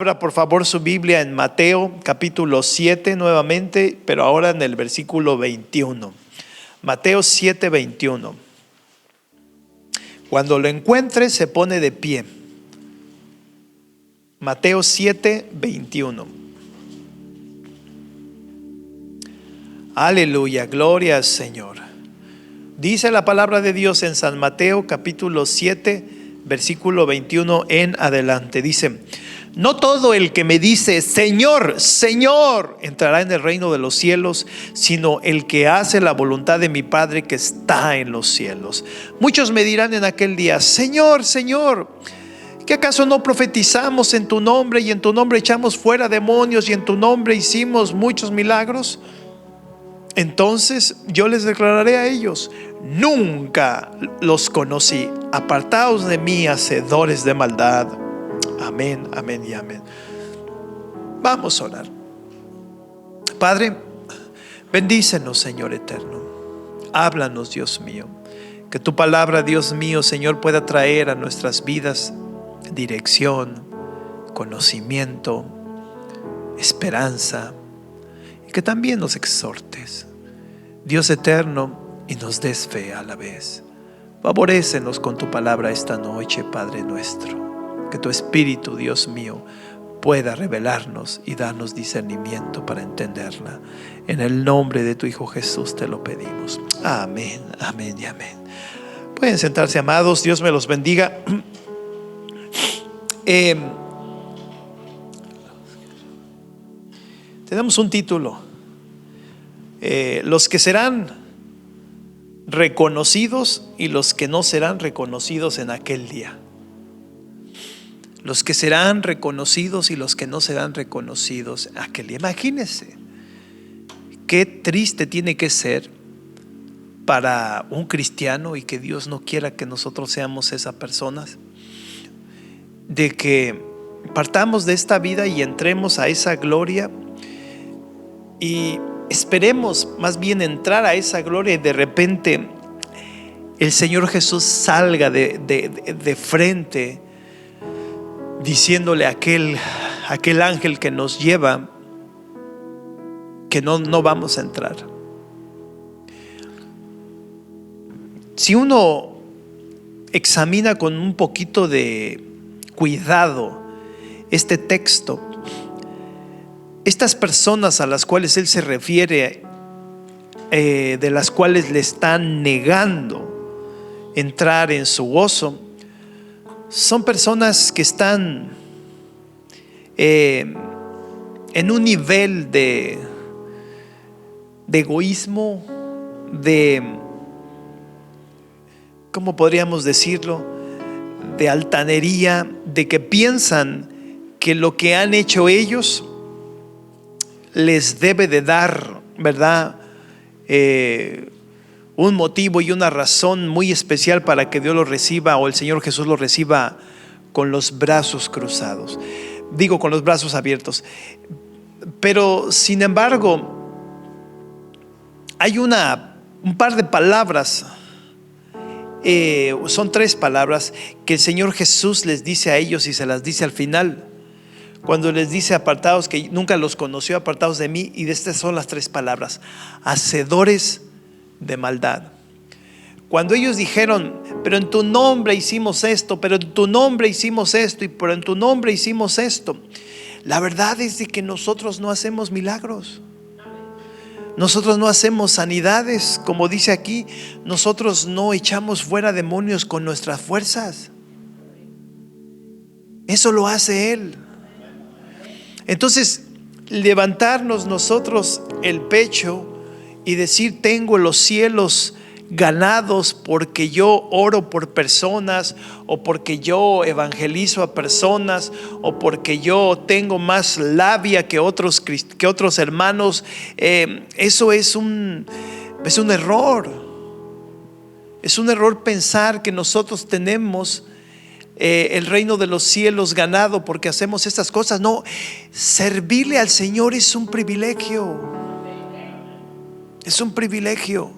Abra por favor su Biblia en Mateo capítulo 7 nuevamente, pero ahora en el versículo 21. Mateo 7, 21. Cuando lo encuentre se pone de pie. Mateo 7, 21. Aleluya, gloria al Señor. Dice la palabra de Dios en San Mateo capítulo 7, versículo 21 en adelante. Dice: no todo el que me dice Señor, Señor, entrará en el reino de los cielos, sino el que hace la voluntad de mi Padre que está en los cielos. Muchos me dirán en aquel día: Señor, Señor, ¿qué acaso no profetizamos en tu nombre, y en tu nombre echamos fuera demonios, y en tu nombre hicimos muchos milagros? Entonces yo les declararé a ellos: nunca los conocí, apartaos de mí, hacedores de maldad. Amén, amén y amén. Vamos a orar. Padre, bendícenos, Señor eterno. Háblanos, Dios mío. Que tu palabra, Dios mío, Señor, pueda traer a nuestras vidas dirección, conocimiento, esperanza, y que también nos exhortes, Dios eterno, y nos des fe a la vez. Favorécenos con tu palabra esta noche, Padre nuestro. Que tu Espíritu, Dios mío, pueda revelarnos y darnos discernimiento para entenderla. En el nombre de tu Hijo Jesús te lo pedimos. Amén, amén y amén. Pueden sentarse, amados. Dios me los bendiga. Tenemos un título: los que serán reconocidos y los que no serán reconocidos en aquel día. Los que serán reconocidos y los que no serán reconocidos en aquel día. Imagínense qué triste tiene que ser para un cristiano, y que Dios no quiera que nosotros seamos esas personas, de que partamos de esta vida y entremos a esa gloria, y esperemos más bien entrar a esa gloria, y de repente el Señor Jesús salga de frente, diciéndole a aquel ángel que nos lleva que no vamos a entrar. Si uno examina con un poquito de cuidado este texto, estas personas a las cuales él se refiere, de las cuales le están negando entrar en su gozo, son personas que están en un nivel de egoísmo, ¿cómo podríamos decirlo?, de altanería, de que piensan que lo que han hecho ellos les debe de dar, ¿verdad?, un motivo y una razón muy especial para que Dios lo reciba, o el Señor Jesús lo reciba con los brazos cruzados. Digo, con los brazos abiertos. Pero sin embargo, hay un par de palabras, son tres palabras que el Señor Jesús les dice a ellos, y se las dice al final, cuando les dice: apartados, que nunca los conoció, apartados de mí. Y de estas son las tres palabras: hacedores de maldad. Cuando ellos dijeron: pero en tu nombre hicimos esto, pero en tu nombre hicimos esto, y pero en tu nombre hicimos esto. La verdad es de que nosotros no hacemos milagros, nosotros no hacemos sanidades, como dice aquí. Nosotros no echamos fuera demonios con nuestras fuerzas. Eso lo hace Él. Entonces, levantarnos nosotros el pecho y decir: tengo los cielos ganados porque yo oro por personas, o porque yo evangelizo a personas, o porque yo tengo más labia que otros hermanos, eso es un error. Es un error pensar que nosotros tenemos el reino de los cielos ganado porque hacemos estas cosas. No, servirle al Señor es un privilegio. Es un privilegio.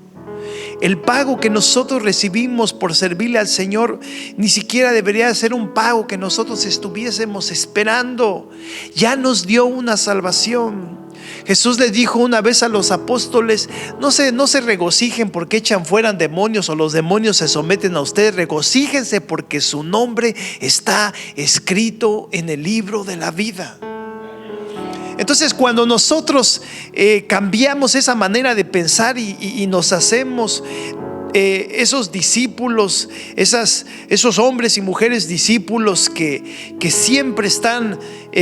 El pago que nosotros recibimos por servirle al Señor ni siquiera debería ser un pago que nosotros estuviésemos esperando. Ya nos dio una salvación. Jesús les dijo una vez a los apóstoles: no se regocijen porque echan fuera demonios o los demonios se someten a ustedes. Regocíjense porque su nombre está escrito en el libro de la vida. Entonces, cuando nosotros cambiamos esa manera de pensar y nos hacemos esos discípulos, esos hombres y mujeres discípulos que siempre están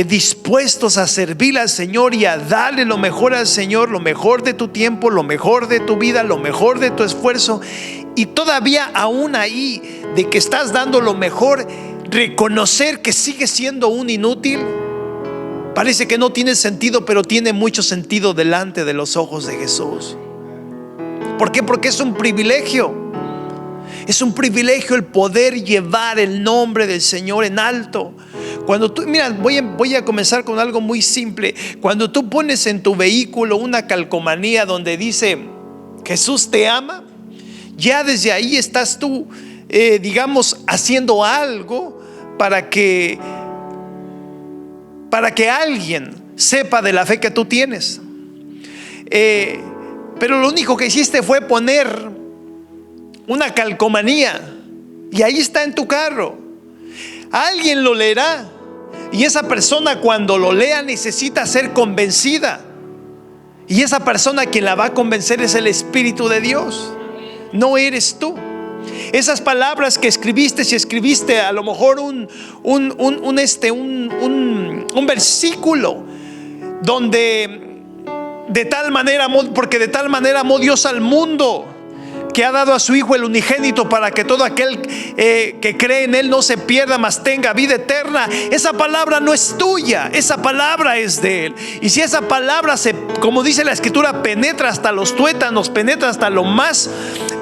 dispuestos a servir al Señor y a darle lo mejor al Señor, lo mejor de tu tiempo, lo mejor de tu vida, lo mejor de tu esfuerzo, y todavía aún ahí de que estás dando lo mejor, reconocer que sigues siendo un inútil. Parece que no tiene sentido, pero tiene mucho sentido delante de los ojos de Jesús. ¿Por qué? Porque es un privilegio. Es un privilegio el poder llevar el nombre del Señor en alto. Cuando tú, mira, voy a comenzar con algo muy simple. Cuando tú pones en tu vehículo una calcomanía donde dice Jesús te ama, ya desde ahí estás tú, digamos, haciendo algo para que alguien sepa de la fe que tú tienes. Pero lo único que hiciste fue poner una calcomanía y ahí está en tu carro. Alguien lo leerá y esa persona, cuando lo lea, necesita ser convencida, y esa persona quien la va a convencer es el Espíritu de Dios, no eres tú. Esas palabras que escribiste, si escribiste a lo mejor un versículo donde de tal manera amó, porque de tal manera amó Dios al mundo que ha dado a su Hijo el unigénito para que todo aquel que cree en Él no se pierda, mas tenga vida eterna. Esa palabra no es tuya, esa palabra es de Él. Y si esa palabra, como dice la Escritura, penetra hasta los tuétanos, penetra hasta lo más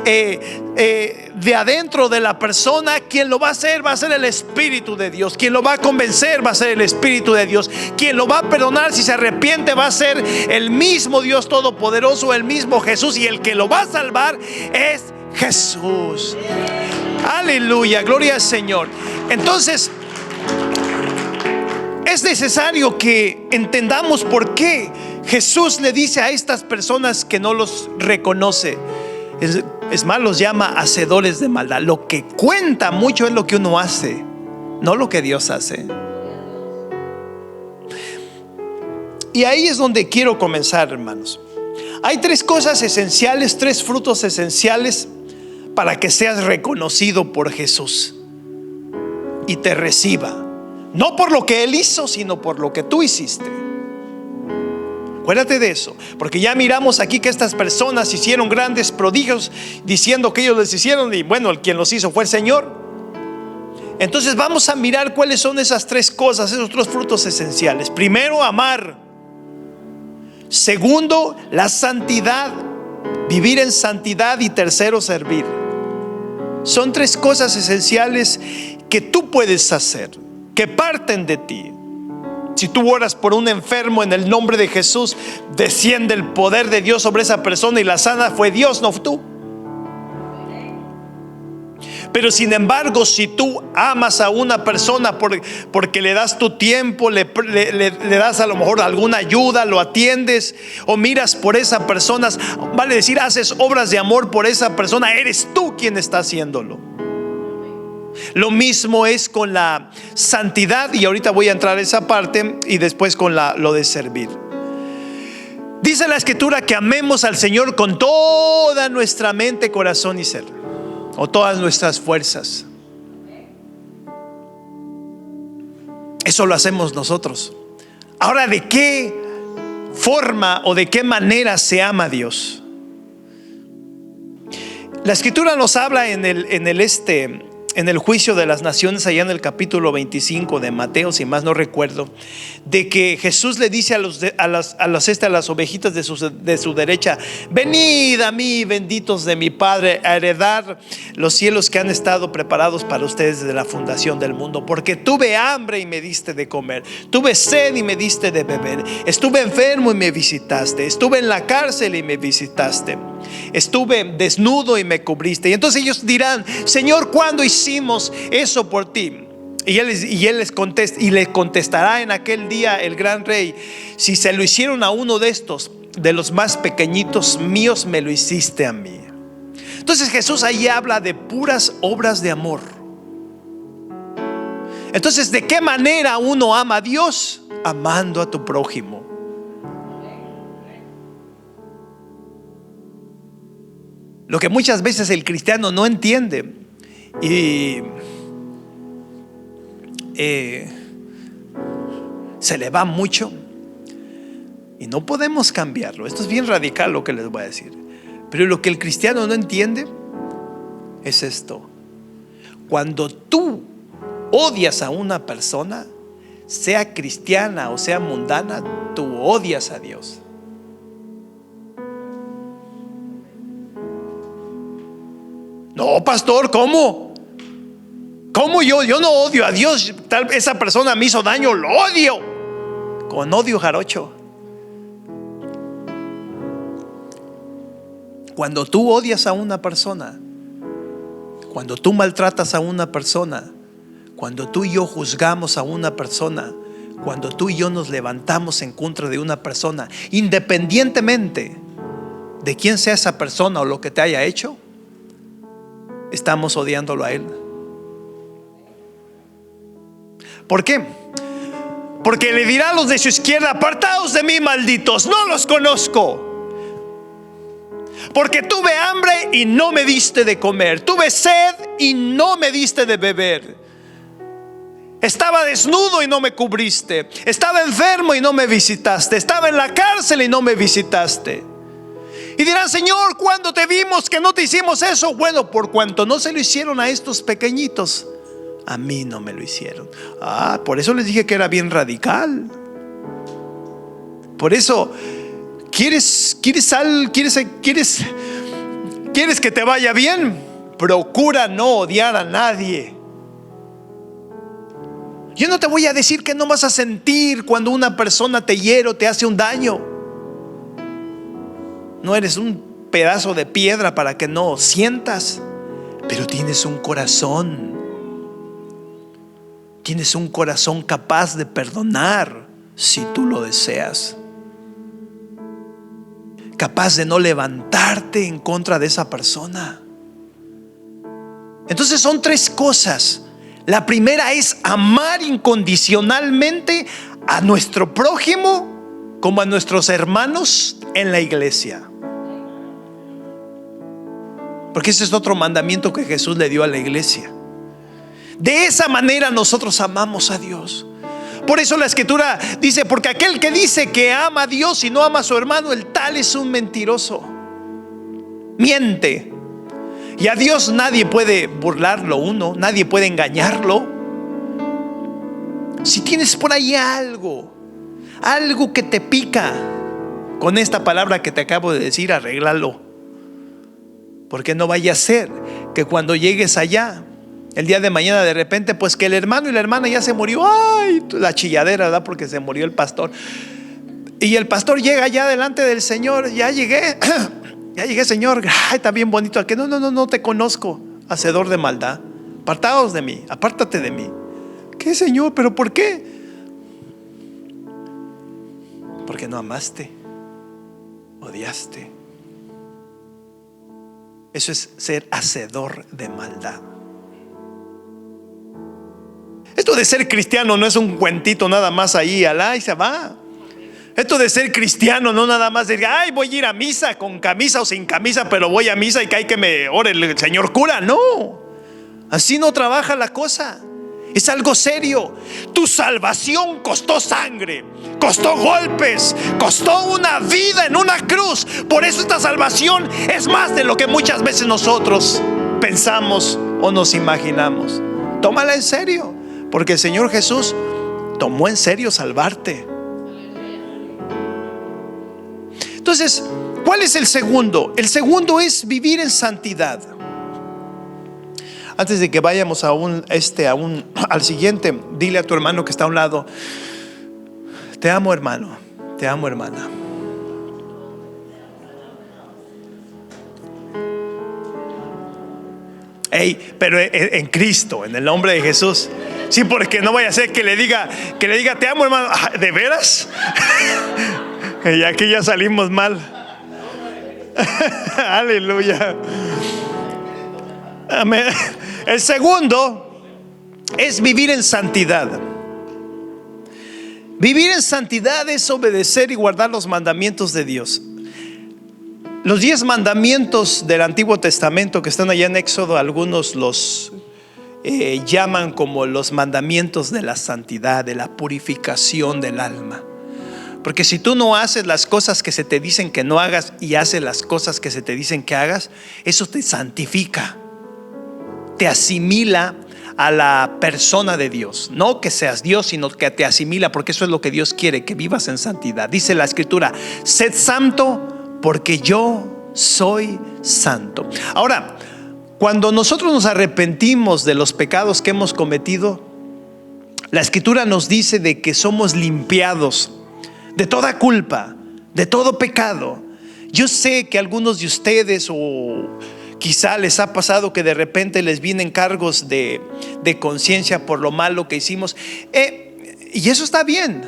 de adentro de la persona, quien lo va a hacer va a ser el Espíritu de Dios. Quien lo va a convencer va a ser el Espíritu de Dios. Quien lo va a perdonar si se arrepiente va a ser el mismo Dios Todopoderoso, el mismo Jesús. Y el que lo va a salvar es Jesús. Aleluya, gloria al Señor. Entonces, es necesario que entendamos por qué Jesús le dice a estas personas que no los reconoce. Es más, los llama hacedores de maldad. Lo que cuenta mucho es lo que uno hace, no lo que Dios hace. Y ahí es donde quiero comenzar, hermanos. Hay tres cosas esenciales, tres frutos esenciales para que seas reconocido por Jesús y te reciba. No por lo que Él hizo, sino por lo que tú hiciste. Acuérdate de eso, porque ya miramos aquí que estas personas hicieron grandes prodigios diciendo que ellos les hicieron, y bueno, el quien los hizo fue el Señor. Entonces vamos a mirar cuáles son esas tres cosas, esos tres frutos esenciales. Primero, amar. Segundo, la santidad, vivir en santidad. Y tercero, servir. Son tres cosas esenciales que tú puedes hacer, que parten de ti. Si tú oras por un enfermo, en el nombre de Jesús desciende el poder de Dios sobre esa persona y la sana fue Dios, no tú. Pero sin embargo, si tú amas a una persona porque le das tu tiempo, le das a lo mejor alguna ayuda, lo atiendes o miras por esa persona, vale decir, haces obras de amor por esa persona, eres tú quien está haciéndolo. Lo mismo es con la santidad, y ahorita voy a entrar a esa parte, y después con lo de servir. Dice la Escritura que amemos al Señor con toda nuestra mente, corazón y ser, o todas nuestras fuerzas. Eso lo hacemos nosotros. Ahora, ¿de qué forma o de qué manera se ama a Dios? La Escritura nos habla en el juicio de las naciones, allá en el capítulo 25 de Mateo, si más no recuerdo, de que Jesús le dice a las ovejitas de su derecha: venid a mí, benditos de mi Padre, a heredar los cielos que han estado preparados para ustedes desde la fundación del mundo. Porque tuve hambre y me diste de comer, tuve sed y me diste de beber, estuve enfermo y me visitaste, estuve en la cárcel y me visitaste. Estuve desnudo y me cubriste. Y entonces ellos dirán: Señor, ¿cuándo hicimos eso por ti? Y él les contestará en aquel día el gran rey: si se lo hicieron a uno de estos, de los más pequeñitos míos, me lo hiciste a mí. Entonces Jesús ahí habla de puras obras de amor. Entonces, ¿de qué manera uno ama a Dios? Amando a tu prójimo. Lo que muchas veces el cristiano no entiende y se le va mucho, y no podemos cambiarlo. Esto es bien radical lo que les voy a decir, pero lo que el cristiano no entiende es esto: cuando tú odias a una persona, sea cristiana o sea mundana, tú odias a Dios. No, pastor, ¿cómo? ¿Cómo yo no odio a Dios? Tal esa persona me hizo daño, lo odio. Con odio jarocho. Cuando tú odias a una persona, cuando tú maltratas a una persona, cuando tú y yo juzgamos a una persona, cuando tú y yo nos levantamos en contra de una persona, independientemente de quién sea esa persona o lo que te haya hecho, estamos odiándolo a él. ¿Por qué? Porque le dirá a los de su izquierda: apartaos de mí, malditos, no los conozco. Porque tuve hambre y no me diste de comer, tuve sed y no me diste de beber, estaba desnudo y no me cubriste, estaba enfermo y no me visitaste, estaba en la cárcel y no me visitaste. Y dirán: Señor, ¿cuándo te vimos que no te hicimos eso? Bueno, por cuanto no se lo hicieron a estos pequeñitos, a mí no me lo hicieron. Por eso les dije que era bien radical. Por eso, ¿quieres que te vaya bien? Procura no odiar a nadie. Yo no te voy a decir que no vas a sentir cuando una persona te hiere o te hace un daño. No eres un pedazo de piedra para que no sientas, pero tienes un corazón. Tienes un corazón capaz de perdonar si tú lo deseas. Capaz de no levantarte en contra de esa persona. Entonces son tres cosas. La primera es amar incondicionalmente a nuestro prójimo como a nuestros hermanos en la iglesia. Porque ese es otro mandamiento que Jesús le dio a la iglesia. De esa manera nosotros amamos a Dios. Por eso la escritura dice: porque aquel que dice que ama a Dios y no ama a su hermano, el tal es un mentiroso. Miente. Y a Dios nadie puede burlarlo nadie puede engañarlo. Si tienes por ahí algo que te pica, con esta palabra que te acabo de decir, arréglalo. Porque no vaya a ser que cuando llegues allá, el día de mañana, de repente, pues que el hermano y la hermana ya se murió. Ay, la chilladera, ¿verdad? Porque se murió el pastor. Y el pastor llega ya delante del Señor: ya llegué, Señor. Ay, está bien bonito. Que no te conozco, hacedor de maldad. Apartaos de mí, apártate de mí. ¿Qué, Señor? ¿Pero por qué? Porque no amaste, odiaste. Eso es ser hacedor de maldad. Esto de ser cristiano no es un cuentito nada más ahí, alá, y se va. Esto de ser cristiano no nada más de: ay, voy a ir a misa con camisa o sin camisa, pero voy a misa y que hay que me ore el señor cura. No, así no trabaja la cosa. Es algo serio. Tu salvación costó sangre, costó golpes, costó una vida en una cruz. Por eso esta salvación es más de lo que muchas veces nosotros pensamos o nos imaginamos. Tómala en serio, porque el Señor Jesús tomó en serio salvarte. Entonces, ¿cuál es el segundo? El segundo es vivir en santidad. Antes de que vayamos al siguiente, dile a tu hermano que está a un lado: te amo, hermano, te amo, hermana. Pero en Cristo, en el nombre de Jesús. Sí, porque no vaya a ser que le diga te amo, hermano. ¿De veras? Y aquí ya salimos mal. Aleluya. Amén. El segundo es vivir en santidad. Vivir en santidad es obedecer y guardar los mandamientos de Dios. Los 10 mandamientos del Antiguo Testamento que están allá en Éxodo, algunos los llaman como los mandamientos de la santidad, de la purificación del alma. Porque si tú no haces las cosas que se te dicen que no hagas y haces las cosas que se te dicen que hagas, eso te santifica, te asimila a la persona de Dios. No que seas Dios, sino que te asimila, porque eso es lo que Dios quiere, que vivas en santidad. Dice la Escritura: sed santo porque yo soy santo. Ahora, cuando nosotros nos arrepentimos de los pecados que hemos cometido, la Escritura nos dice de que somos limpiados de toda culpa, de todo pecado. Yo sé que algunos de ustedes, o quizá les ha pasado, que de repente les vienen cargos de conciencia por lo malo que hicimos, y eso está bien,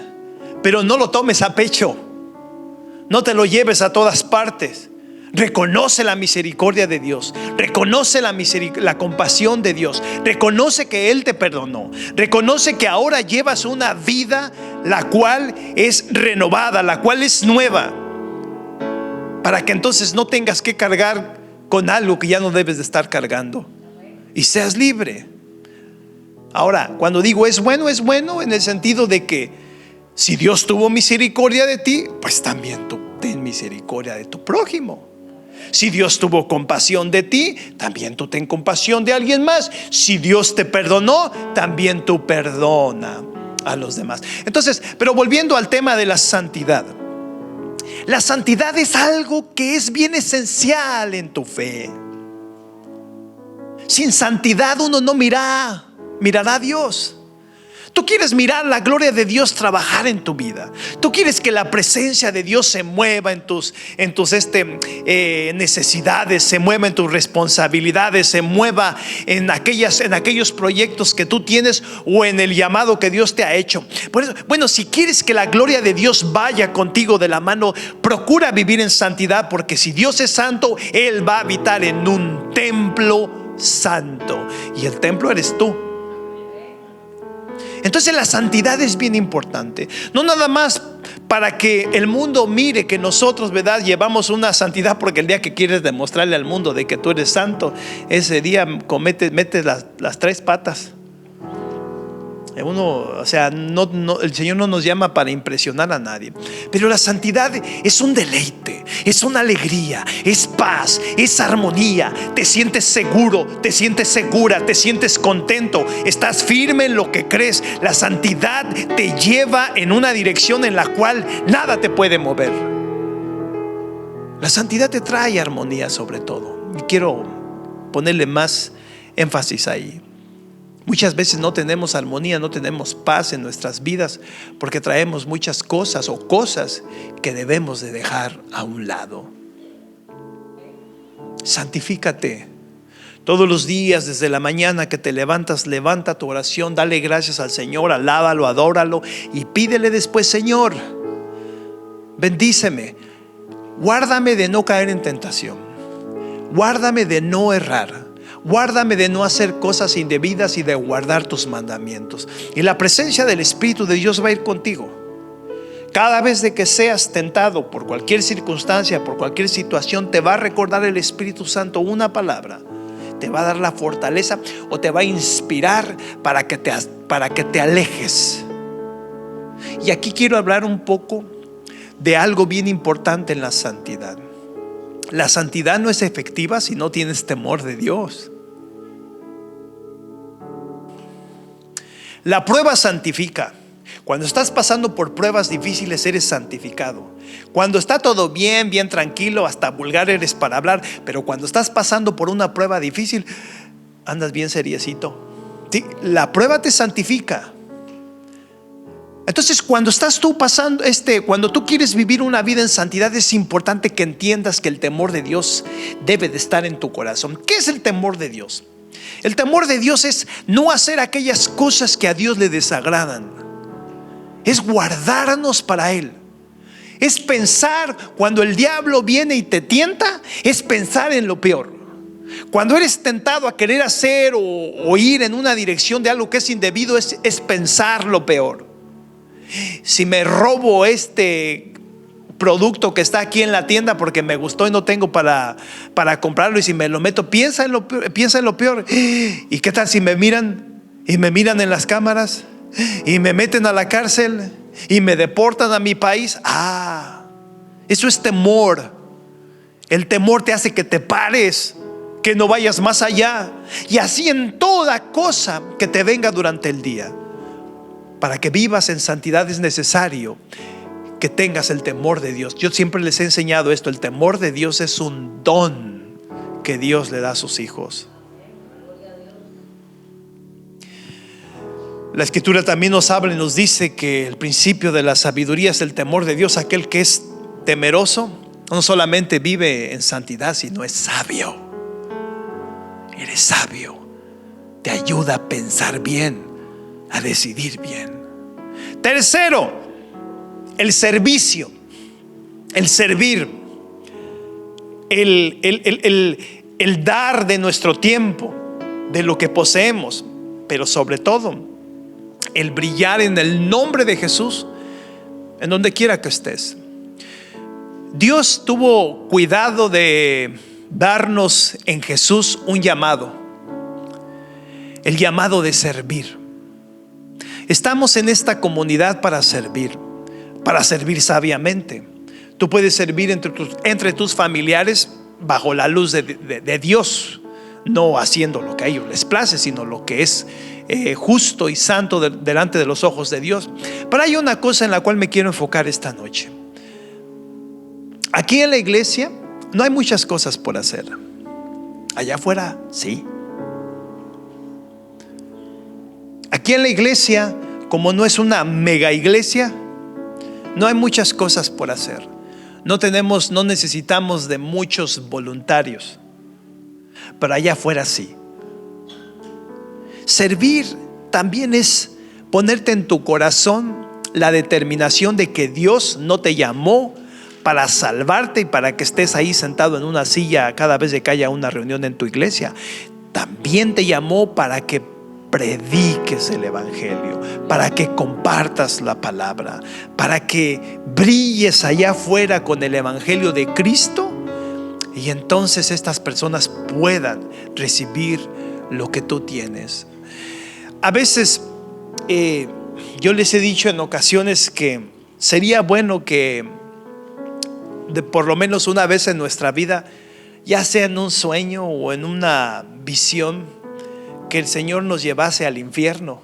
pero no lo tomes a pecho, no te lo lleves a todas partes. Reconoce la misericordia de Dios, reconoce la compasión de Dios, reconoce que Él te perdonó, reconoce que ahora llevas una vida la cual es renovada, la cual es nueva, para que entonces no tengas que cargar con algo que ya no debes de estar cargando y seas libre. Ahora, cuando digo es bueno en el sentido de que si Dios tuvo misericordia de ti, pues también tú ten misericordia de tu prójimo. Si Dios tuvo compasión de ti, también tú ten compasión de alguien más. Si Dios te perdonó, también tú perdona a los demás. Entonces, pero volviendo al tema de la santidad, la santidad es algo que es bien esencial en tu fe. Sin santidad uno no mirará a Dios. Tú quieres mirar la gloria de Dios trabajar en tu vida. Tú quieres que la presencia de Dios se mueva en tus necesidades, se mueva en tus responsabilidades, se mueva en aquellos proyectos que tú tienes o en el llamado que Dios te ha hecho. Por eso, bueno, si quieres que la gloria de Dios vaya contigo de la mano, procura vivir en santidad, porque si Dios es santo, Él va a habitar en un templo santo, y el templo eres tú. Entonces la santidad es bien importante. No nada más para que el mundo mire que nosotros, ¿verdad?, llevamos una santidad, porque el día que quieres demostrarle al mundo de que tú eres santo, ese día metes las 3 patas. El Señor no nos llama para impresionar a nadie. Pero la santidad es un deleite, es una alegría, es paz, es armonía. Te sientes seguro, te sientes segura, te sientes contento, estás firme en lo que crees. La santidad te lleva en una dirección en la cual nada te puede mover. La santidad te trae armonía, sobre todo. Y quiero ponerle más énfasis ahí. Muchas veces no tenemos armonía, no tenemos paz en nuestras vidas, porque traemos muchas cosas que debemos de dejar a un lado. Santifícate. Todos los días, desde la mañana que te levantas, levanta tu oración, dale gracias al Señor, alábalo, adóralo y pídele después: Señor, bendíceme, guárdame de no caer en tentación, guárdame de no errar, guárdame de no hacer cosas indebidas y de guardar tus mandamientos. Y la presencia del Espíritu de Dios va a ir contigo. Cada vez de que seas tentado por cualquier circunstancia, por cualquier situación, te va a recordar el Espíritu Santo una palabra. Te va a dar la fortaleza o te va a inspirar para que te alejes. Y aquí quiero hablar un poco de algo bien importante en la santidad. La santidad no es efectiva si no tienes temor de Dios. La prueba santifica. Cuando estás pasando por pruebas difíciles, eres santificado. Cuando está todo bien tranquilo, hasta vulgar eres para hablar. Pero cuando estás pasando por una prueba difícil, andas bien seriecito. ¿Sí? La prueba te santifica. Entonces, cuando estás tú pasando, cuando tú quieres vivir una vida en santidad, es importante que entiendas que el temor de Dios debe de estar en tu corazón. ¿Qué es el temor de Dios? El temor de Dios es no hacer aquellas cosas que a Dios le desagradan. Es guardarnos para Él. Es pensar cuando el diablo viene y te tienta, es pensar en lo peor. Cuando eres tentado a querer hacer o ir en una dirección de algo que es indebido, es pensar lo peor. Si me robo este producto que está aquí en la tienda porque me gustó y no tengo para comprarlo, y si me lo meto, piensa en lo peor. ¿Y qué tal si me miran y me miran en las cámaras y me meten a la cárcel y me deportan a mi país? Eso es temor. El temor te hace que te pares, que no vayas más allá, y así en toda cosa que te venga durante el día. Para que vivas en santidad es necesario que tengas el temor de Dios. Yo siempre les he enseñado esto: el temor de Dios es un don que Dios le da a sus hijos. La Escritura también nos habla y nos dice que el principio de la sabiduría es el temor de Dios. Aquel que es temeroso no solamente vive en santidad, sino es sabio. Eres sabio. Te ayuda a pensar bien, a decidir bien. Tercero, el servicio. El servir. El dar de nuestro tiempo, de lo que poseemos, pero sobre todo el brillar en el nombre de Jesús en donde quiera que estés. Dios tuvo cuidado de darnos en Jesús un llamado, el llamado de servir. Estamos en esta comunidad para servir sabiamente. Tú puedes servir entre tus familiares bajo la luz de Dios, no haciendo lo que a ellos les place, sino lo que es justo y santo delante de los ojos de Dios. Pero hay una cosa en la cual me quiero enfocar esta noche. Aquí en la iglesia no hay muchas cosas por hacer. Allá afuera sí. Aquí en la iglesia, como no es una mega iglesia, no hay muchas cosas por hacer. No necesitamos de muchos voluntarios. Pero allá afuera sí. Servir también es ponerte en tu corazón la determinación de que Dios no te llamó para salvarte y para que estés ahí sentado en una silla cada vez que haya una reunión en tu iglesia. También te llamó para que prediques el evangelio, para que compartas la palabra, para que brilles allá afuera con el evangelio de Cristo, y entonces estas personas puedan recibir lo que tú tienes. A veces yo les he dicho en ocasiones que sería bueno que por lo menos una vez en nuestra vida, ya sea en un sueño o en una visión, que el Señor nos llevase al infierno,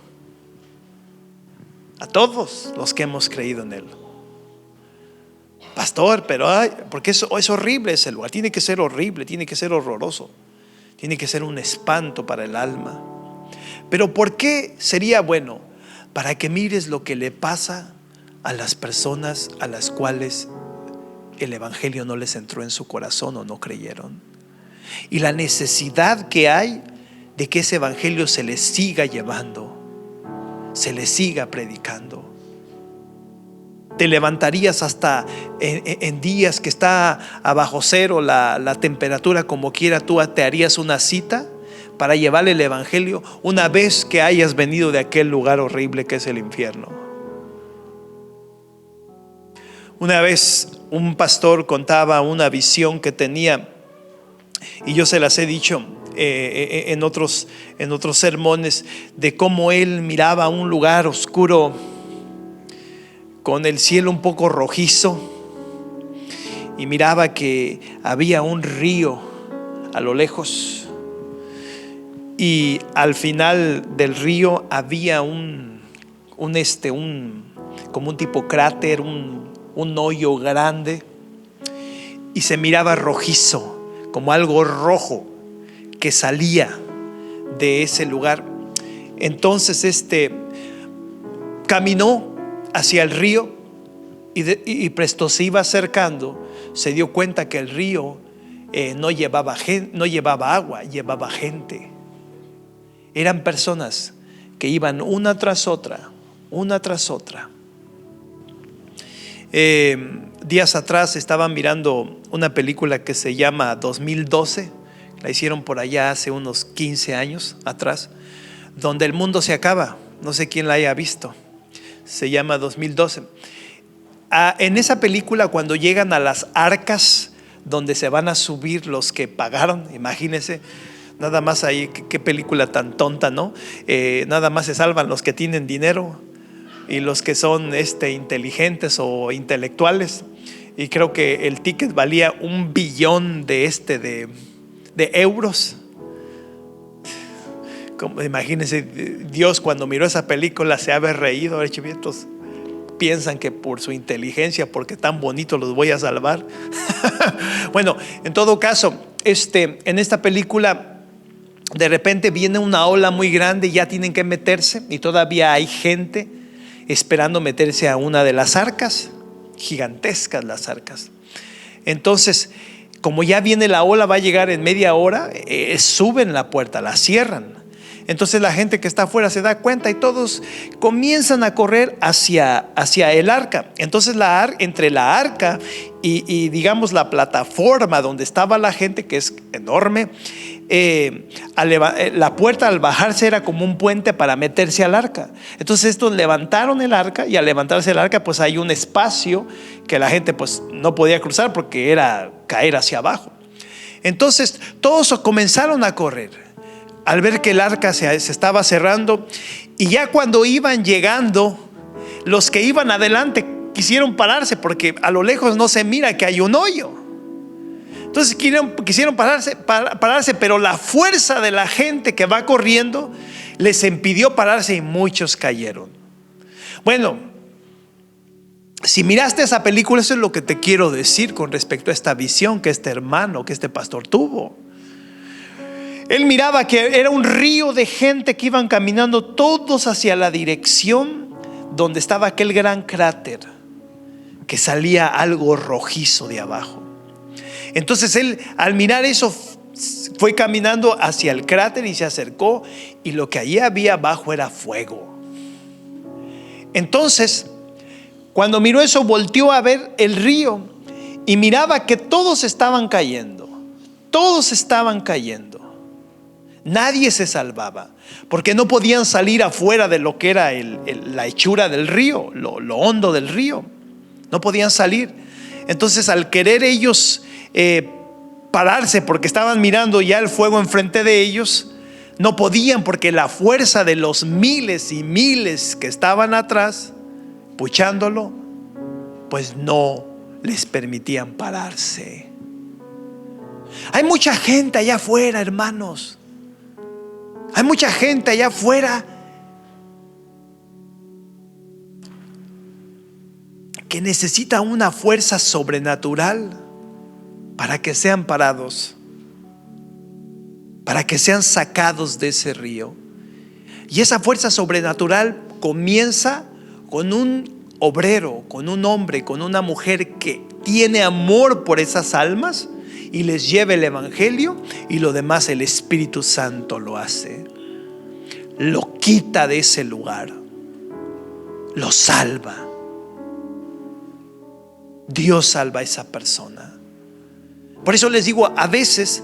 a todos los que hemos creído en Él. Pastor, pero porque eso es horrible ese lugar. Tiene que ser horrible, tiene que ser horroroso, tiene que ser un espanto para el alma. Pero ¿por qué sería bueno? Para que mires lo que le pasa a las personas a las cuales el evangelio no les entró en su corazón o no creyeron, y la necesidad que hay de que ese evangelio se les siga llevando, se les siga predicando. Te levantarías hasta en días que está a bajo cero la temperatura, como quiera, tú te harías una cita para llevarle el evangelio una vez que hayas venido de aquel lugar horrible que es el infierno. Una vez un pastor contaba una visión que tenía, y yo se las he dicho en otros sermones, de cómo él miraba un lugar oscuro con el cielo un poco rojizo, y miraba que había un río a lo lejos, y al final del río había como un tipo cráter, un hoyo grande, y se miraba rojizo, como algo rojo que salía de ese lugar. Entonces caminó hacia el río, y presto se iba acercando, se dio cuenta que el río no llevaba agua, llevaba gente. Eran personas que iban una tras otra, una tras otra. Días atrás estaba mirando una película que se llama 2012. La hicieron por allá hace unos 15 años atrás, donde el mundo se acaba. No sé quién la haya visto. Se llama 2012. En esa película, cuando llegan a las arcas donde se van a subir los que pagaron, imagínense, nada más ahí, qué película tan tonta, ¿no? Nada más se salvan los que tienen dinero y los que son inteligentes o intelectuales. Y creo que el ticket valía 1 billón de euros. Imagínense, Dios cuando miró esa película se había reído. Estos piensan que por su inteligencia, porque tan bonito los voy a salvar. Bueno, en todo caso, en esta película de repente viene una ola muy grande y ya tienen que meterse, y todavía hay gente esperando meterse a una de las arcas, gigantescas las arcas. Entonces, como ya viene la ola, va a llegar en media hora, suben la puerta, la cierran. Entonces la gente que está afuera se da cuenta y todos comienzan a correr hacia el arca. Entonces entre la arca y digamos la plataforma donde estaba la gente, que es enorme, la puerta al bajarse era como un puente para meterse al arca. Entonces estos levantaron el arca, y al levantarse el arca pues hay un espacio que la gente pues no podía cruzar porque era caer hacia abajo. Entonces todos comenzaron a correr al ver que el arca se estaba cerrando, y ya cuando iban llegando, los que iban adelante quisieron pararse porque a lo lejos no se mira que hay un hoyo. Entonces quisieron pararse, pero la fuerza de la gente que va corriendo les impidió pararse y muchos cayeron. Bueno, si miraste esa película, eso es lo que te quiero decir con respecto a esta visión que este hermano, que este pastor tuvo. Él miraba que era un río de gente que iban caminando todos hacia la dirección donde estaba aquel gran cráter, que salía algo rojizo de abajo. Entonces él, al mirar eso, fue caminando hacia el cráter y se acercó, y lo que allí había abajo era fuego. Entonces, cuando miró eso, volteó a ver el río y miraba que todos estaban cayendo. Todos estaban cayendo. Nadie se salvaba, porque no podían salir afuera de lo que era la hechura del río, lo hondo del río. No podían salir. Entonces, al querer ellos pararse, porque estaban mirando ya el fuego enfrente de ellos, no podían, porque la fuerza de los miles y miles que estaban atrás puchándolo, pues no les permitían pararse. Hay mucha gente allá afuera, hermanos. Hay mucha gente allá afuera que necesita una fuerza sobrenatural para que sean parados, para que sean sacados de ese río. Y esa fuerza sobrenatural comienza con un obrero, con un hombre, con una mujer que tiene amor por esas almas y les lleva el evangelio, y lo demás el Espíritu Santo lo hace. Lo quita de ese lugar, lo salva. Dios salva a esa persona. Por eso les digo, a veces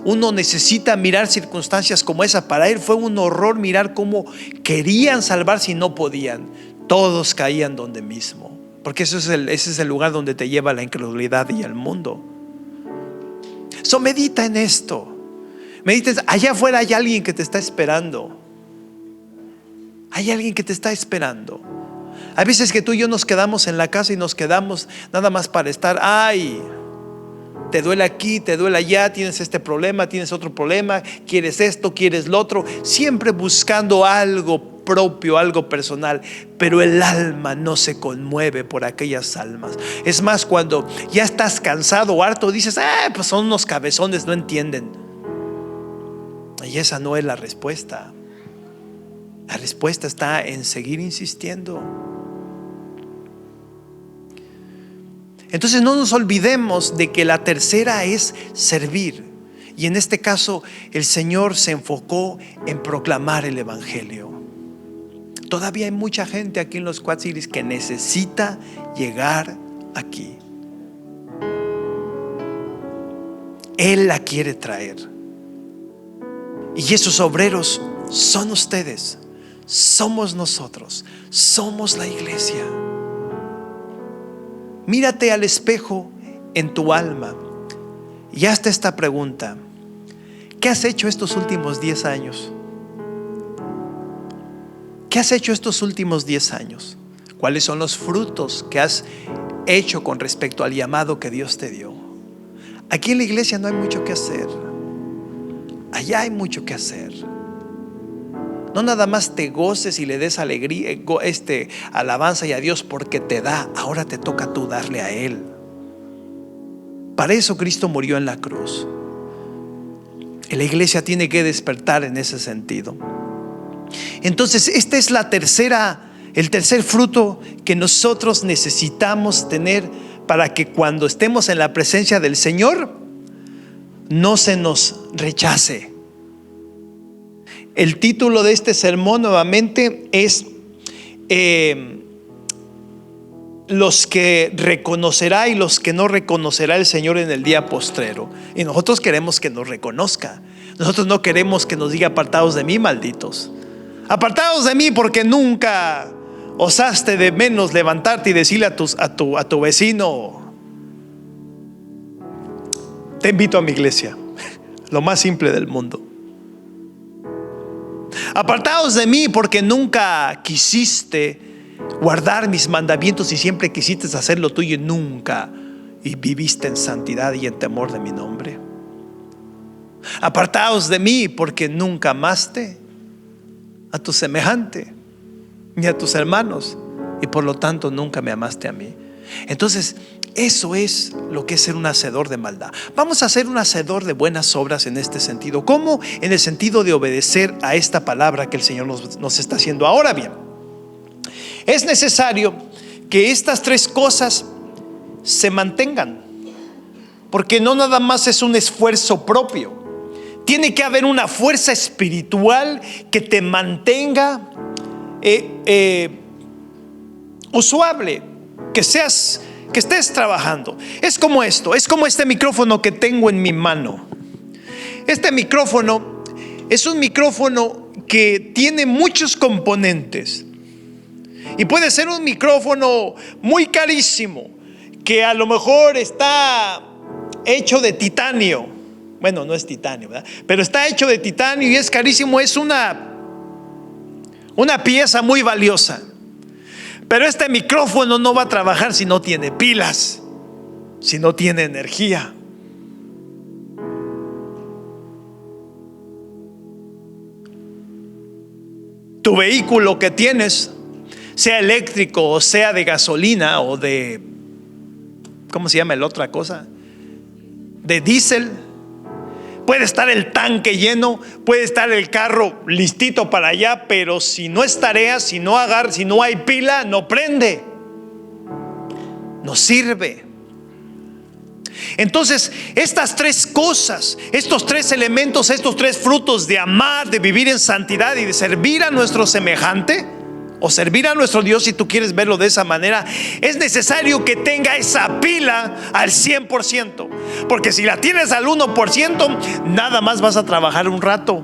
uno necesita mirar circunstancias como esa. Para él fue un horror mirar cómo querían salvarse y no podían. Todos caían donde mismo, porque ese es el lugar donde te lleva la incredulidad y el mundo. Medita en esto. Medita, allá afuera hay alguien que te está esperando. Hay alguien que te está esperando. Hay veces que tú y yo nos quedamos en la casa y nos quedamos nada más para estar. Ay, te duele aquí, te duele allá, tienes este problema, tienes otro problema, quieres esto, quieres lo otro, siempre buscando algo propio, algo personal, pero el alma no se conmueve por aquellas almas. Es más, cuando ya estás cansado o harto, dices, pues son unos cabezones, no entienden. Y esa no es la respuesta. La respuesta está en seguir insistiendo. Entonces no nos olvidemos de que la tercera es servir. Y en este caso el Señor se enfocó en proclamar el Evangelio. Todavía hay mucha gente aquí en los Quad Cities que necesita llegar aquí. Él la quiere traer. Y esos obreros son ustedes, somos nosotros, somos la iglesia. Mírate al espejo en tu alma y hazte esta pregunta: ¿qué has hecho estos últimos 10 años? ¿Qué has hecho estos últimos 10 años? ¿Cuáles son los frutos que has hecho con respecto al llamado que Dios te dio? Aquí en la iglesia no hay mucho que hacer. Allá hay mucho que hacer. No nada más te goces y le des alegría, alabanza y a Dios porque te da. Ahora te toca a tú darle a Él. Para eso Cristo murió en la cruz. Y la iglesia tiene que despertar en ese sentido. Entonces esta es el tercer fruto que nosotros necesitamos tener para que cuando estemos en la presencia del Señor no se nos rechace. El título de este sermón nuevamente es los que reconocerá y los que no reconocerá el Señor en el día postrero. Y nosotros queremos que nos reconozca. Nosotros no queremos que nos diga: apartados de mí, malditos. Apartados de mí, porque nunca osaste de menos levantarte y decirle a tu vecino: te invito a mi iglesia. Lo más simple del mundo. Apartados de mí, porque nunca quisiste guardar mis mandamientos y siempre quisiste hacer lo tuyo y nunca y viviste en santidad y en temor de mi nombre. Apartados de mí, porque nunca amaste a tu semejante ni a tus hermanos y por lo tanto nunca me amaste a mí. Entonces eso es lo que es ser un hacedor de maldad. Vamos a ser un hacedor de buenas obras en este sentido. ¿Cómo? En el sentido de obedecer a esta palabra que el Señor nos está haciendo. Ahora bien, es necesario que estas tres cosas se mantengan, porque no nada más es un esfuerzo propio. Tiene que haber una fuerza espiritual que te mantenga usable, que estés trabajando. Es como esto, es como este micrófono que tengo en mi mano. Este micrófono es un micrófono que tiene muchos componentes y puede ser un micrófono muy carísimo que a lo mejor está hecho de titanio. Bueno, no es titanio, ¿verdad? Pero está hecho de titanio y es carísimo. Es una pieza muy valiosa. Pero este micrófono no va a trabajar si no tiene pilas, si no tiene energía. Tu vehículo que tienes, sea eléctrico o sea de gasolina o de, ¿cómo se llama la otra cosa? De diésel. Puede estar el tanque lleno, puede estar el carro listito para allá, pero si no es tarea, si no hay pila, no prende, no sirve. Entonces, estas tres cosas, estos tres elementos, estos tres frutos de amar, de vivir en santidad y de servir a nuestro semejante o servir a nuestro Dios, si tú quieres verlo de esa manera, es necesario que tenga esa pila al 100%. Porque si la tienes al 1%, nada más vas a trabajar un rato,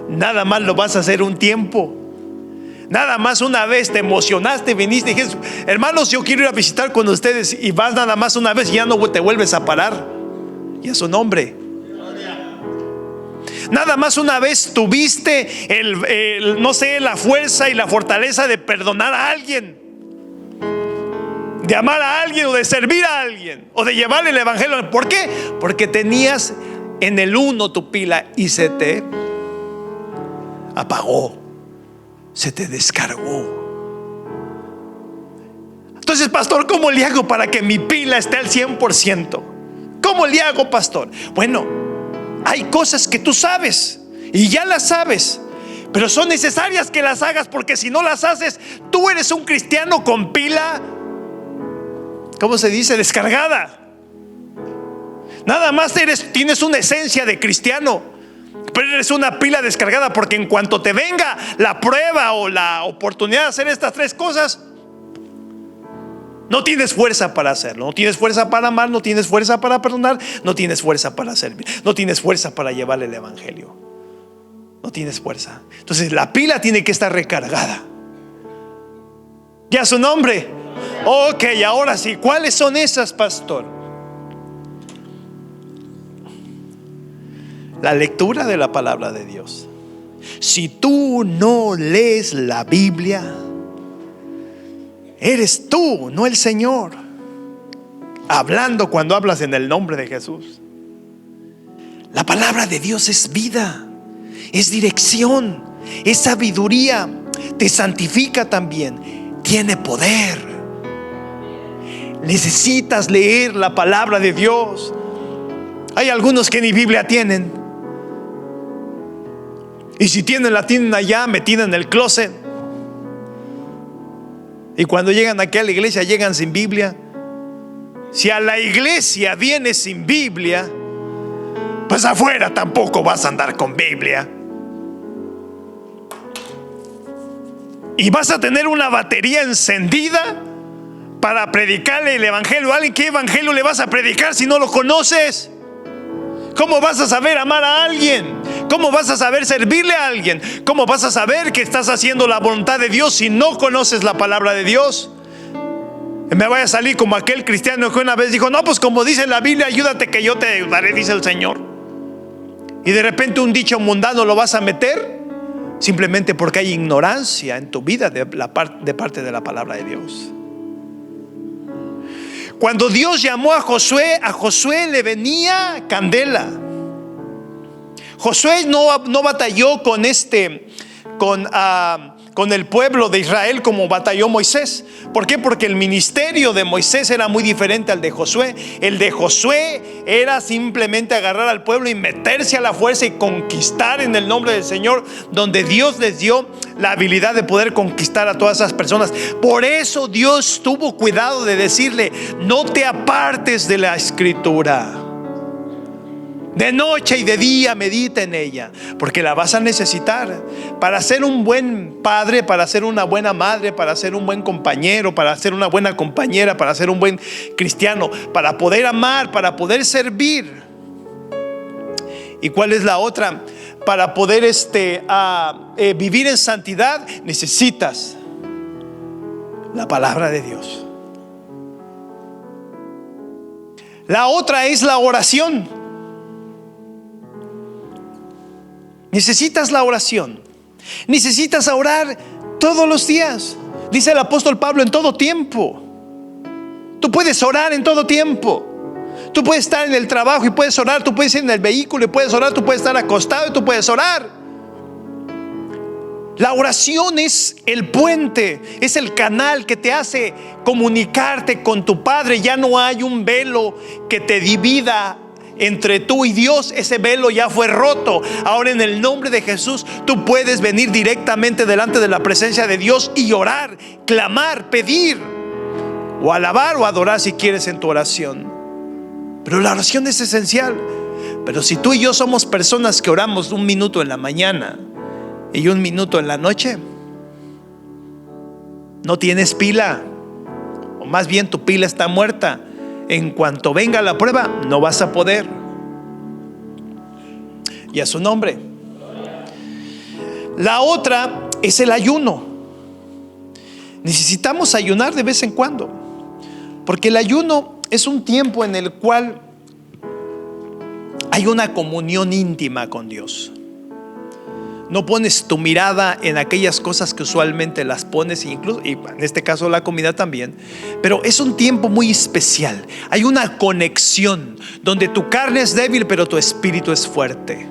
nada más lo vas a hacer un tiempo, nada más una vez te emocionaste, viniste y dijiste: hermanos, yo quiero ir a visitar con ustedes, y vas nada más una vez y ya no te vuelves a parar. Y a su nombre. Nada más una vez tuviste la fuerza y la fortaleza de perdonar a alguien, de amar a alguien o de servir a alguien o de llevarle el evangelio. ¿Por qué? Porque tenías en el 1 tu pila y se te apagó, se te descargó. Entonces, pastor, ¿cómo le hago para que mi pila esté al 100%? ¿Cómo le hago, pastor? Bueno, hay cosas que tú sabes y ya las sabes, pero son necesarias que las hagas, porque si no las haces, tú eres un cristiano con pila, ¿cómo se dice? Descargada. Nada más tienes una esencia de cristiano, pero eres una pila descargada, porque en cuanto te venga la prueba o la oportunidad de hacer estas tres cosas, no tienes fuerza para hacerlo. No tienes fuerza para amar, no tienes fuerza para perdonar, no tienes fuerza para servir, no tienes fuerza para llevarle el evangelio. No tienes fuerza. Entonces la pila tiene que estar recargada. ¿Ya su nombre? Ok, ahora sí, ¿cuáles son esas, pastor? La lectura de la palabra de Dios. Si tú no lees la Biblia, eres tú, no el Señor, hablando cuando hablas en el nombre de Jesús. La palabra de Dios es vida, es dirección, es sabiduría, te santifica también, tiene poder. Necesitas leer la palabra de Dios. Hay algunos que ni Biblia tienen, y si tienen, la tienen allá metida en el closet. Y cuando llegan aquí a la iglesia, llegan sin Biblia. Si a la iglesia vienes sin Biblia, pues afuera tampoco vas a andar con Biblia. Y vas a tener una batería encendida para predicarle el evangelio a alguien. ¿Qué evangelio le vas a predicar si no lo conoces? ¿Cómo vas a saber amar a alguien? ¿Cómo vas a saber servirle a alguien? ¿Cómo vas a saber que estás haciendo la voluntad de Dios si no conoces la palabra de Dios? Me voy a salir como aquel cristiano que una vez dijo: no, pues como dice la Biblia, ayúdate que yo te ayudaré, dice el Señor. Y de repente un dicho mundano lo vas a meter, simplemente porque hay ignorancia en tu vida de parte de la palabra de Dios. Cuando Dios llamó a Josué le venía candela. Josué no batalló con el pueblo de Israel como batalló Moisés. ¿Por qué? Porque el ministerio de Moisés era muy diferente al de Josué. El de Josué era simplemente agarrar al pueblo y meterse a la fuerza y conquistar en el nombre del Señor, donde Dios les dio la habilidad de poder conquistar a todas esas personas. Por eso Dios tuvo cuidado de decirle: no te apartes de la escritura. De noche y de día medita en ella, porque la vas a necesitar para ser un buen padre, para ser una buena madre, para ser un buen compañero, para ser una buena compañera, para ser un buen cristiano, para poder amar, para poder servir. ¿Y cuál es la otra? Para poder vivir en santidad, necesitas la palabra de Dios. La otra es la oración. Necesitas la oración. Necesitas orar todos los días. Dice el apóstol Pablo: en todo tiempo. Tú puedes orar en todo tiempo. Tú puedes estar en el trabajo y puedes orar. Tú puedes ir en el vehículo y puedes orar. Tú puedes estar acostado y tú puedes orar. La oración es el puente, es el canal que te hace comunicarte con tu Padre. Ya no hay un velo que te divida entre tú y Dios. Ese velo ya fue roto. Ahora, en el nombre de Jesús, tú puedes venir directamente delante de la presencia de Dios y orar, clamar, pedir, o alabar o adorar si quieres en tu oración. Pero la oración es esencial. Pero si tú y yo somos personas que oramos 1 minuto en la mañana y 1 minuto en la noche, no tienes pila, o más bien tu pila está muerta. En cuanto venga la prueba, no vas a poder. Y a su nombre. La otra es el ayuno. Necesitamos ayunar de vez en cuando, porque el ayuno es un tiempo en el cual hay una comunión íntima con Dios. No pones tu mirada en aquellas cosas que usualmente las pones, incluso, y en este caso la comida también. Pero es un tiempo muy especial. Hay una conexión donde tu carne es débil, pero tu espíritu es fuerte.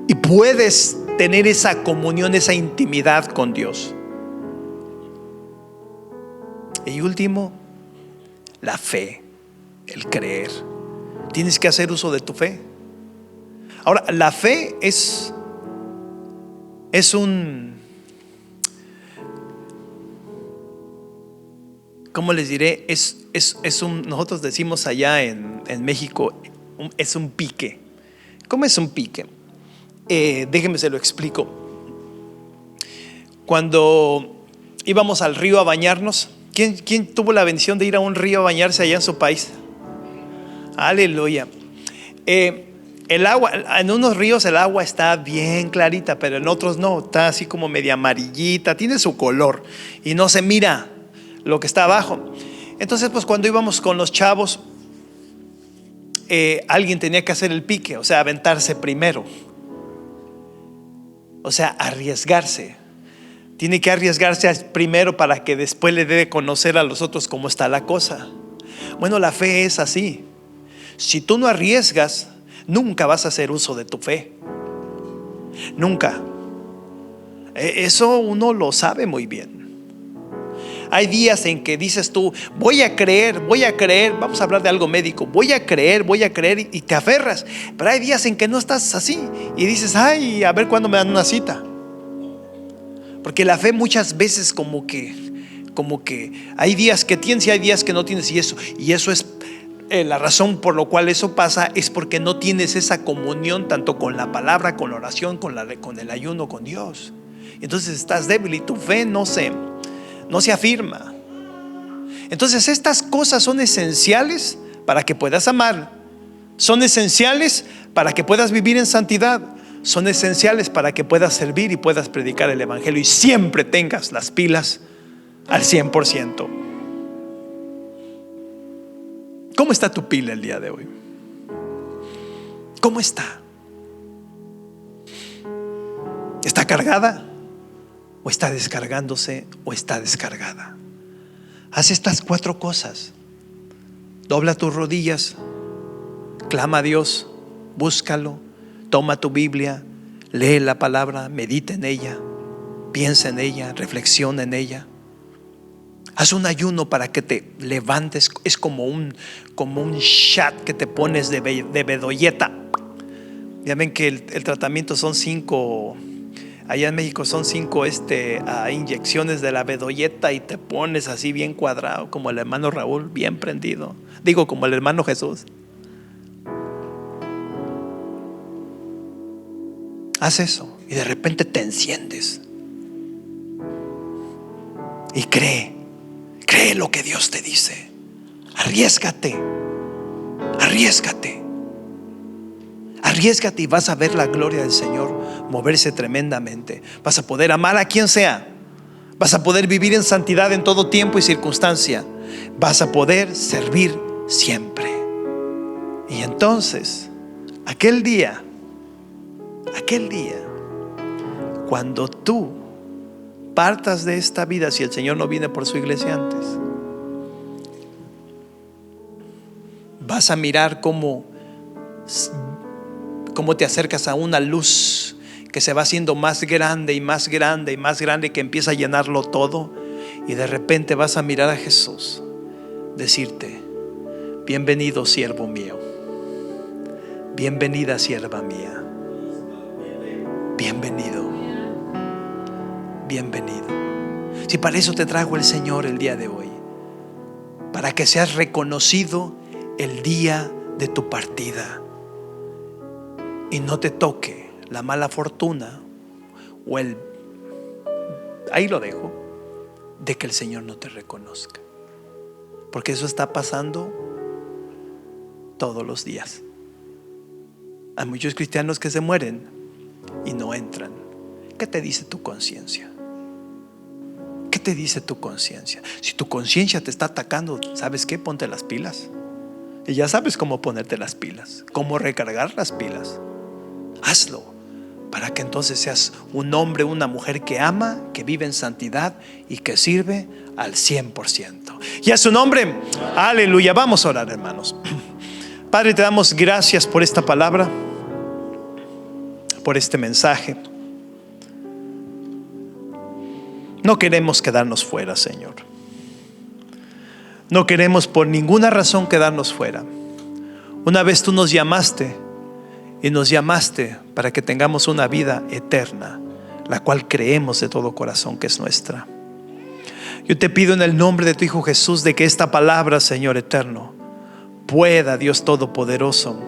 Y puedes tener esa comunión, esa intimidad con Dios. Y último, la fe, el creer. Tienes que hacer uso de tu fe. Ahora, la fe es ¿cómo les diré? Nosotros decimos allá en México, es un pique. ¿Cómo es un pique? Déjenme se lo explico. Cuando íbamos al río a bañarnos, ¿quién tuvo la bendición de ir a un río a bañarse allá en su país? Aleluya. El agua, en unos ríos el agua está bien clarita, pero en otros no, está así como media amarillita, tiene su color y no se mira lo que está abajo. Entonces, pues cuando íbamos con los chavos, alguien tenía que hacer el pique, o sea, aventarse primero, o sea, arriesgarse. Tiene que arriesgarse primero para que después le dé de conocer a los otros cómo está la cosa. Bueno, la fe es así. Si tú no arriesgas, nunca vas a hacer uso de tu fe. Nunca. Eso uno lo sabe muy bien. Hay días en que dices tú, voy a creer, vamos a hablar de algo médico, voy a creer y te aferras. Pero hay días en que no estás así y dices, ay, a ver cuándo me dan una cita. Porque la fe muchas veces como que hay días que tienes y hay días que no tienes, y eso es la razón por la cual eso pasa, es porque no tienes esa comunión tanto con la palabra, con la oración, con el ayuno con Dios. Entonces estás débil y tu fe no se afirma. Entonces estas cosas son esenciales para que puedas amar, son esenciales para que puedas vivir en santidad, son esenciales para que puedas servir y puedas predicar el evangelio y siempre tengas las pilas al 100%. ¿Cómo está tu pila el día de hoy? ¿Cómo está? ¿Está cargada? ¿O está descargándose? ¿O está descargada? Haz estas 4 cosas. Dobla tus rodillas, clama a Dios, búscalo, toma tu Biblia, lee la palabra, medita en ella, piensa en ella, reflexiona en ella. Haz un ayuno para que te levantes. Es como un shot que te pones de bedoyeta. Ya ven que el tratamiento son 5. Allá en México son 5 inyecciones de la bedoyeta y te pones así bien cuadrado, como el hermano Raúl, bien prendido. Digo, como el hermano Jesús. Haz eso y de repente te enciendes. Y cree lo que Dios te dice. Arriésgate y vas a ver la gloria del Señor moverse tremendamente. Vas a poder amar a quien sea. Vas a poder vivir en santidad en todo tiempo y circunstancia. Vas a poder servir siempre. Y entonces, aquel día, cuando tú partas de esta vida, si el Señor no viene por su iglesia antes, vas a mirar cómo te acercas a una luz que se va haciendo más grande y más grande y más grande, que empieza a llenarlo todo, y de repente vas a mirar a Jesús, decirte: bienvenido siervo mío, bienvenida sierva mía, bienvenido. Si para eso te trajo el Señor el día de hoy, para que seas reconocido el día de tu partida y no te toque la mala fortuna o ahí lo dejo, de que el Señor no te reconozca, porque eso está pasando todos los días. Hay muchos cristianos que se mueren y no entran. ¿Qué te dice tu conciencia? ¿Qué te dice tu conciencia? Si tu conciencia te está atacando, ¿sabes qué? Ponte las pilas. Y ya sabes cómo ponerte las pilas, cómo recargar las pilas. Hazlo para que entonces seas un hombre, una mujer que ama, que vive en santidad y que sirve al 100%. Y a su nombre, aleluya. Vamos a orar, hermanos. Padre, te damos gracias por esta palabra, por este mensaje. No queremos quedarnos fuera, Señor. No queremos por ninguna razón quedarnos fuera. Una vez tú nos llamaste, y nos llamaste para que tengamos una vida eterna, la cual creemos de todo corazón que es nuestra. Yo te pido en el nombre de tu Hijo Jesús de que esta palabra, Señor eterno, pueda, Dios Todopoderoso,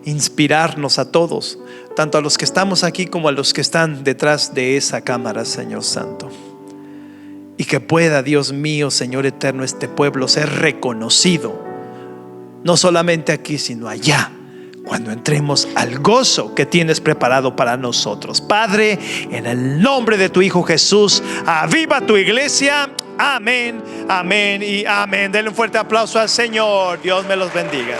inspirarnos a todos, tanto a los que estamos aquí como a los que están detrás de esa cámara, Señor Santo. Y que pueda, Dios mío, Señor eterno, este pueblo ser reconocido, no solamente aquí, sino allá, cuando entremos al gozo que tienes preparado para nosotros. Padre, en el nombre de tu Hijo Jesús, aviva tu iglesia. Amén, amén y amén. Denle un fuerte aplauso al Señor. Dios me los bendiga.